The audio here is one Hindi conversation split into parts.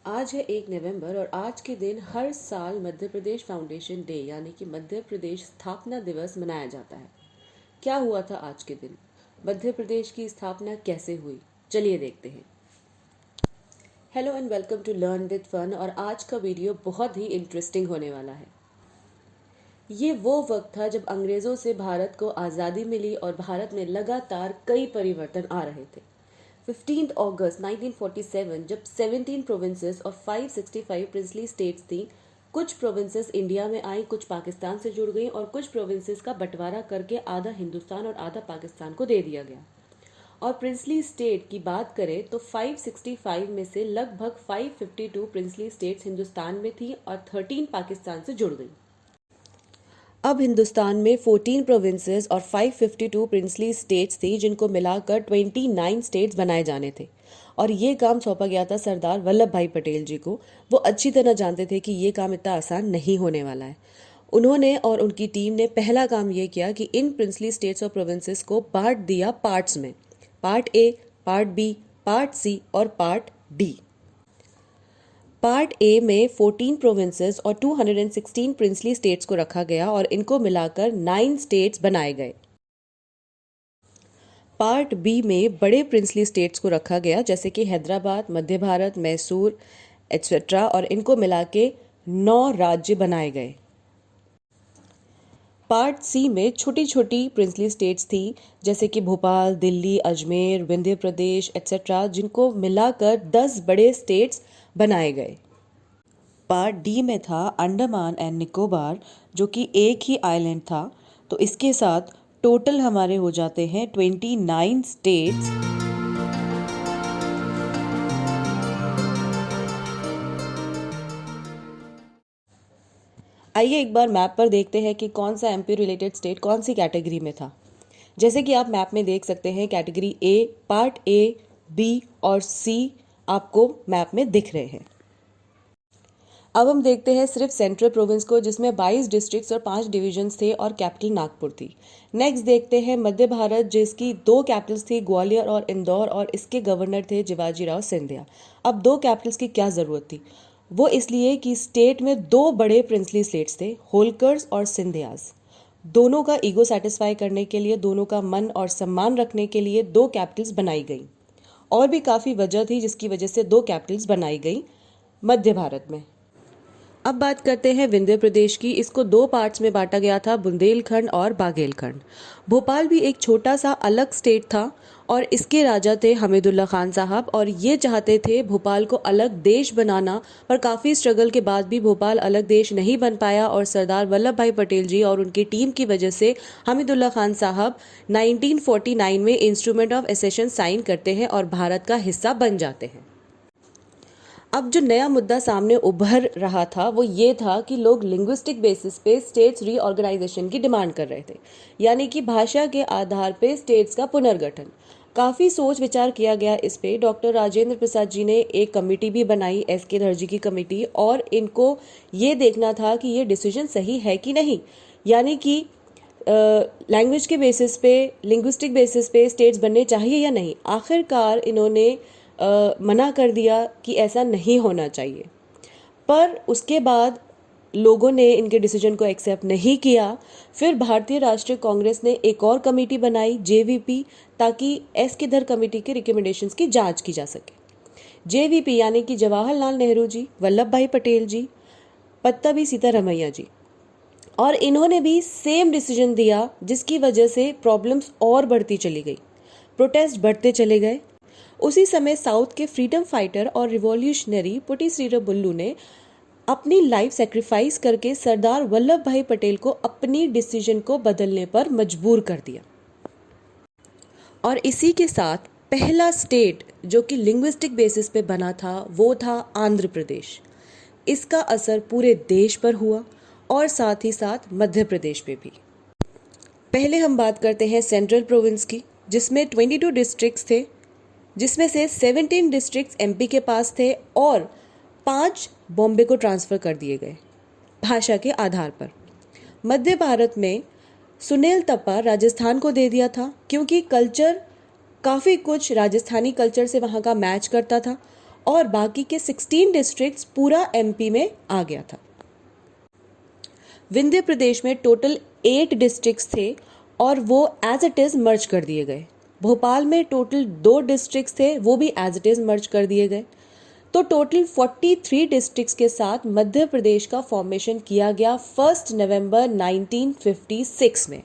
आज है 1 नवंबर और आज के दिन हर साल मध्य प्रदेश फाउंडेशन डे यानी कि मध्य प्रदेश स्थापना दिवस मनाया जाता है। क्या हुआ था आज के दिन? मध्य प्रदेश की स्थापना कैसे हुई? चलिए देखते हैं। Hello and welcome to learn with fun. और आज का वीडियो बहुत ही इंटरेस्टिंग होने वाला है। ये वो वक्त था जब अंग्रेज़ों से भारत को आज़ादी मिली और भारत में लगातार कई परिवर्तन आ रहे थे। 15 अगस्त 1947 जब 17 प्रोविंसेस और 565 प्रिंसली स्टेट्स थी। कुछ प्रोविंसेस इंडिया में आई, कुछ पाकिस्तान से जुड़ गई और कुछ प्रोविंसेस का बंटवारा करके आधा हिंदुस्तान और आधा पाकिस्तान को दे दिया गया। और प्रिंसली स्टेट की बात करें तो 565 में से लगभग 552 प्रिंसली स्टेट्स हिंदुस्तान में थी और 13 पाकिस्तान से जुड़ गई। अब हिंदुस्तान में 14 प्रोविंसेस और 552 प्रिंसली स्टेट्स थी, जिनको मिलाकर 29 स्टेट्स बनाए जाने थे। और ये काम सौंपा गया था सरदार वल्लभ भाई पटेल जी को। वो अच्छी तरह जानते थे कि ये काम इतना आसान नहीं होने वाला है। उन्होंने और उनकी टीम ने पहला काम ये किया कि इन प्रिंसली स्टेट्स और प्रोविंसेस को बांट दिया पार्ट्स में। Part A, part B, part C और पार्ट डी। पार्ट ए में 14 प्रोविंसेस और 216 प्रिंसली स्टेट्स को रखा गया और इनको मिलाकर 9 स्टेट्स बनाए गए। पार्ट बी में बड़े प्रिंसली स्टेट्स को रखा गया, जैसे कि हैदराबाद, मध्य भारत, मैसूर एटसेट्रा, और इनको मिला के 9 राज्य बनाए गए। पार्ट सी में छोटी छोटी प्रिंसली स्टेट्स थी, जैसे कि भोपाल, दिल्ली, अजमेर, विंध्य प्रदेश एटसेट्रा, जिनको मिलाकर 10 बड़े स्टेट्स बनाए गए। पार्ट डी में था अंडमान एंड निकोबार, जो कि एक ही आइलैंड था। तो इसके साथ टोटल हमारे हो जाते हैं 29 स्टेट्स। आइए एक बार मैप पर देखते हैं कि कौन सा एमपी रिलेटेड स्टेट कौन सी कैटेगरी में था। जैसे कि आप मैप में देख सकते हैं, category A, part A, B और सी आपको मैप में दिख रहे हैं। अब हम देखते हैं सिर्फ सेंट्रल प्रोविंस को, जिसमें 22 डिस्ट्रिक्ट्स और 5 डिवीजन्स थे और कैपिटल नागपुर थी। नेक्स्ट देखते हैं मध्य भारत, जिसकी 2 कैपिटल्स थी, ग्वालियर और इंदौर, और इसके गवर्नर थे शिवाजी राव सिंधिया। अब 2 कैपिटल्स की क्या ज़रूरत थी? वो इसलिए कि स्टेट में 2 बड़े प्रिंसली स्टेट्स थे, होलकर्स और सिंधियाज। दोनों का ईगो सेटिस्फाई करने के लिए, दोनों का मन और सम्मान रखने के लिए 2 कैपिटल्स बनाई गई। और भी काफ़ी वजह थी जिसकी वजह से 2 कैपिटल्स बनाई गई मध्य भारत में। अब बात करते हैं विंध्य प्रदेश की। इसको 2 पार्ट्स में बांटा गया था, बुंदेलखंड और बाघेलखंड। भोपाल भी एक छोटा सा अलग स्टेट था और इसके राजा थे हमीदुल्ला खान साहब, और ये चाहते थे भोपाल को अलग देश बनाना, पर काफ़ी स्ट्रगल के बाद भी भोपाल अलग देश नहीं बन पाया। और सरदार वल्लभ भाई पटेल जी और उनकी टीम की वजह से हमीदुल्ला खान साहब 1949 में इंस्ट्रूमेंट ऑफ एसेशन साइन करते हैं और भारत का हिस्सा बन जाते हैं। अब जो नया मुद्दा सामने उभर रहा था वो ये था कि लोग लिंग्विस्टिक बेसिस पे स्टेट्स रीऑर्गेनाइजेशन की डिमांड कर रहे थे, यानी कि भाषा के आधार पे स्टेट्स का पुनर्गठन। काफ़ी सोच विचार किया गया इस पे। डॉक्टर राजेंद्र प्रसाद जी ने एक कमेटी भी बनाई, एस.के. दर्जी की कमेटी, और इनको ये देखना था कि ये डिसीजन सही है कि नहीं, यानी कि लैंग्वेज के बेसिस पे, लिंग्विस्टिक बेसिस पे स्टेट्स बनने चाहिए या नहीं। आखिरकार इन्होंने मना कर दिया कि ऐसा नहीं होना चाहिए, पर उसके बाद लोगों ने इनके डिसीजन को एक्सेप्ट नहीं किया। फिर भारतीय राष्ट्रीय कांग्रेस ने एक और कमेटी बनाई, जेवीपी, ताकि एस.के. दर कमेटी के रिकमेंडेशंस की जांच की जा सके। जेवीपी यानी कि जवाहरलाल नेहरू जी, वल्लभ भाई पटेल जी, पत्ताभी सीतारमैया जी, और इन्होंने भी सेम डिसीजन दिया, जिसकी वजह से प्रॉब्लम्स और बढ़ती चली गई, प्रोटेस्ट बढ़ते चले गए। उसी समय साउथ के फ्रीडम फाइटर और रिवॉल्यूशनरी पुटी श्रीरामुलु ने अपनी लाइफ सेक्रीफाइस करके सरदार वल्लभ भाई पटेल को अपनी डिसीजन को बदलने पर मजबूर कर दिया। और इसी के साथ पहला स्टेट जो कि लिंग्विस्टिक बेसिस पे बना था वो था आंध्र प्रदेश। इसका असर पूरे देश पर हुआ और साथ ही साथ मध्य प्रदेश पे भी। पहले हम बात करते हैं सेंट्रल प्रोविंस की, जिसमें 22 डिस्ट्रिक्ट्स थे, जिसमें से 17 डिस्ट्रिक्ट्स एमपी के पास थे और 5 बॉम्बे को ट्रांसफ़र कर दिए गए भाषा के आधार पर। मध्य भारत में सुनेल तप्पा राजस्थान को दे दिया था, क्योंकि कल्चर काफ़ी कुछ राजस्थानी कल्चर से वहाँ का मैच करता था और बाकी के 16 डिस्ट्रिक्ट्स पूरा एमपी में आ गया था। विंध्य प्रदेश में टोटल 8 डिस्ट्रिक्ट्स थे और वो एज इट इज़ मर्ज कर दिए गए। भोपाल में टोटल 2 डिस्ट्रिक्ट्स थे, वो भी एज इट इज़ मर्ज कर दिए गए। तो टोटल 43 डिस्ट्रिक्ट्स के साथ मध्य प्रदेश का फॉर्मेशन किया गया 1 नवंबर 1956 में।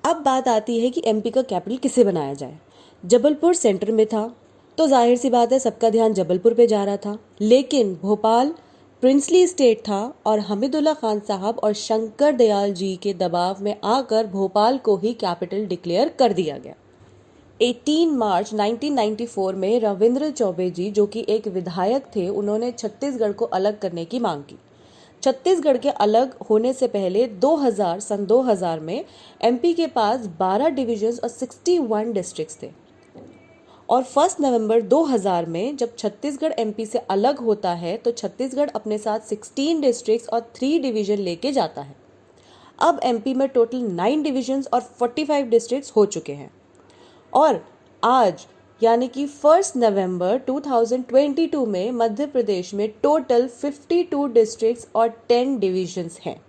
अब बात आती है कि एमपी का कैपिटल किसे बनाया जाए। जबलपुर सेंटर में था, तो जाहिर सी बात है सबका ध्यान जबलपुर पे जा रहा था, लेकिन भोपाल प्रिंसली स्टेट था और हमीदुल्ला खान साहब और शंकर दयाल जी के दबाव में आकर भोपाल को ही कैपिटल डिक्लेयर कर दिया गया। 18 मार्च 1994 में रविंद्र चौबे जी, जो कि एक विधायक थे, उन्होंने छत्तीसगढ़ को अलग करने की मांग की। छत्तीसगढ़ के अलग होने से पहले सन 2000 में एमपी के पास 12 डिविजन्स और 61 डिस्ट्रिक्ट्स थे और 1 नवंबर 2000 में जब छत्तीसगढ़ एमपी से अलग होता है तो छत्तीसगढ़ अपने साथ 16 डिस्ट्रिक्ट्स और 3 डिवीजन लेके जाता है। अब एमपी में टोटल 9 डिविजन्स और 45 डिस्ट्रिक्ट्स हो चुके हैं और आज यानी कि 1 नवंबर 2022 में मध्य प्रदेश में टोटल 52 डिस्ट्रिक्ट्स और 10 डिविजन्स हैं।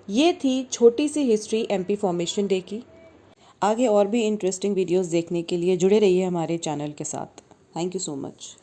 ये थी छोटी सी हिस्ट्री एमपी फॉर्मेशन डे की। आगे और भी इंटरेस्टिंग वीडियोस देखने के लिए जुड़े रहिए हमारे चैनल के साथ। Thank you so much.